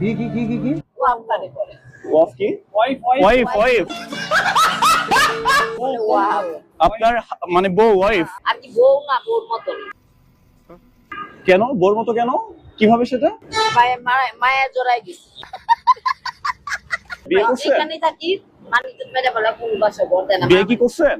কি ওয়াফ কারে বলে? ওয়াফ কি? Wife wife wife. আপনার মানে বউ ওয়াইফ। আপনি বউ না বউর মতন। কেন বউর মতো কেন? কিভাবে সেটা? মায়া জড়াই গেছে। বিয়ে করছেন? এখানে থাকি মানুষ মেরে বলে কোন বাসা বল দেয় না। বিয়ে কি করছেন?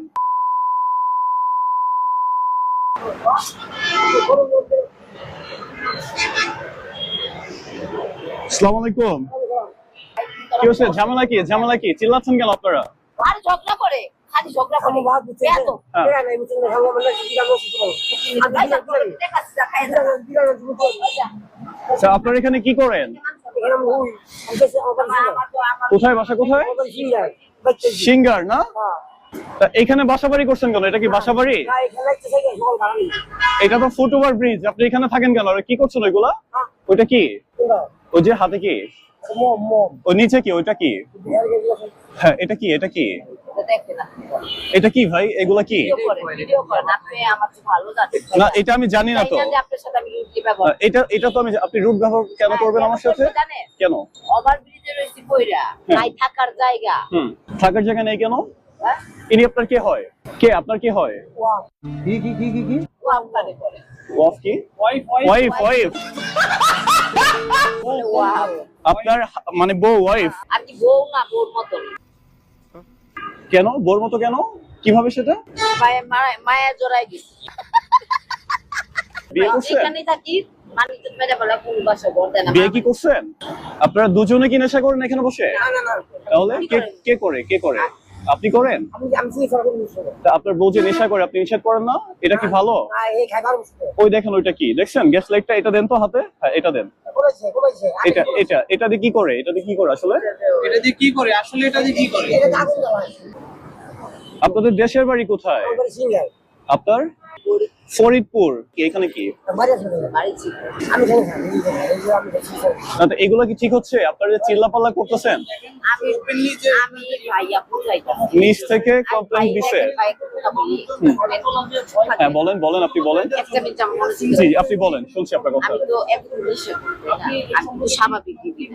আসসালামু আলাইকুম। কি হচ্ছে? ঝামেলা কি? ঝামেলা কি? চিল্লাচ্ছেন কেন আপনারা? আর ঝগড়া করে খালি ঝগড়া করে বেয়াদব। আচ্ছা, আপনারা এখানে কি করেন? কোথায় বাসা? কোথায়? সিঙ্গার না? তা এখানে বাসা বাড়ি করছেন কেন? এটা কি বাসা বাড়ি? এটা তো ফুটওভার ব্রিজ। আপনি এখানে থাকেন কেন? আর কি করছেন ওইগুলা? ওইটা কি? ওই যে হাতে কি? ওই নিচে কি? ওইটা কি? হ্যাঁ, এটা কি? এটা কি? এটা কি ভাই? এগুলা কি? না, এটা আমি জানি না তো। এটা তো আমি, আপনি রুট ব্যবহার কেন করবেন আমার সাথে? কেন? ওভারব্রিজে রইছি কইরা নাই থাকার জায়গা। থাকার জায়গা নেই কেন? ইনি আপনার কে হয়? কে আপনার কে হয়? কি ওয়াফ কারে বলে? ওয়াফ কি? Wife wife wife. আপনার মানে বউ ওয়াইফ। আপনি বউ না বউর মতন। কেন বউর মতো কেন? কিভাবে সেটা? মায়া জড়াই গেছে। বিয়ে করছেন? এখানে থাকি মানুষ মেরে বলে কোন বাসা বল দেয় না। বিয়ে কি করছেন? আপনারা দুজনে কি নেশা করেন এখানে বসে? তাহলে কে করে? কে করে? আপনি করেন? তা আপনার বউ যে নেশা করে আপনি নিষেধ করেন না? এটা কি ভালো? ওই দেখেন, ওইটা কি দেখছেন? গ্যাস লাইটটা এটা দেন তো হাতে। হ্যাঁ, এটা দেন। এটা দিয়ে কি করে? এটা দিয়ে কি করে আসলে? এটা দিয়ে কি করে? আসলে এটা দিয়ে কি করে? আপনাদের দেশের বাড়ি কোথায়? আপনার ফরিদপুর। এখানে কি? না, তো এগুলো কি ঠিক হচ্ছে? আপনারা যে চিল্লাপাল্লা করতেছেন, আমি ভাইয়া বুঝাইতাছি। নিচ থেকে কমপ্লেইন দিছে। হ্যাঁ, বলেন বলেন, আপনি বলেন। একটা মিনিট আমার মনে ছিল। জি, আপনি বলেন, শুনছি আপনার কথা। আমি তো একদম নিশ্চয় আমি তো স্বাভাবিক দিদি।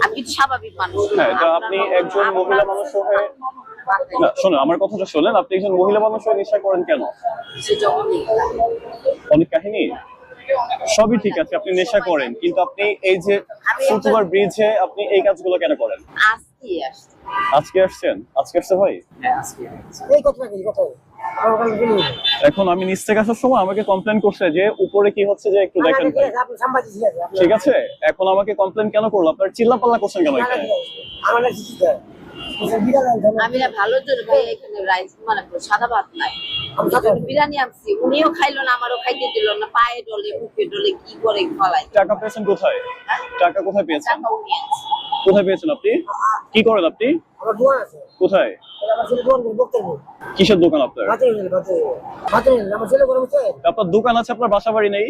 আমি তো স্বাভাবিক মানুষ। হ্যাঁ, তা আপনি একজন মহিলা মানুষ হয়ে, না শোনেন আমার কথাটা শোনেন, আপনি একজন মহিলা মানুষ হয়ে নেশা করেন কেন? অনেক কাহিনী। সবই ঠিক আছে, আপনি নেশা করেন, কিন্তু আপনি এই যে ফুটওভার ব্রিজে আপনি এই কাজগুলো কেন করেন? আজকে আসছেন? আজকে আসছে ভাই? এখন আমি নিচ থেকে আসার সময় আমাকে কমপ্লেন করছে যে উপরে কি হচ্ছে যে একটু দেখেন ভাই। ঠিক আছে, এখন আমাকে কমপ্লেন কেন করলো? আপনার চিল্লাপাল্লা করছেন কেন এখানে? আমি না ভালো জোর ভাই এখানে রাইস মানে সাদা ভাত নাই। বিরিয়ানি আনছি, উনিও খাইলো না, আমারও খাইতে দিল না। পায়ে ডলে মুখে ডলে কি করে ফলাই। টাকা পেয়েছেন কোথায়? টাকা কোথায় পেয়েছেন? টাকা উনি আনছে। কোথায় পেয়েছেন আপনি? কি করেন আপনি? কোথায়? কিসের দোকান আপনার? আপনার দোকান আছে, আপনার বাসা বাড়ি নেই?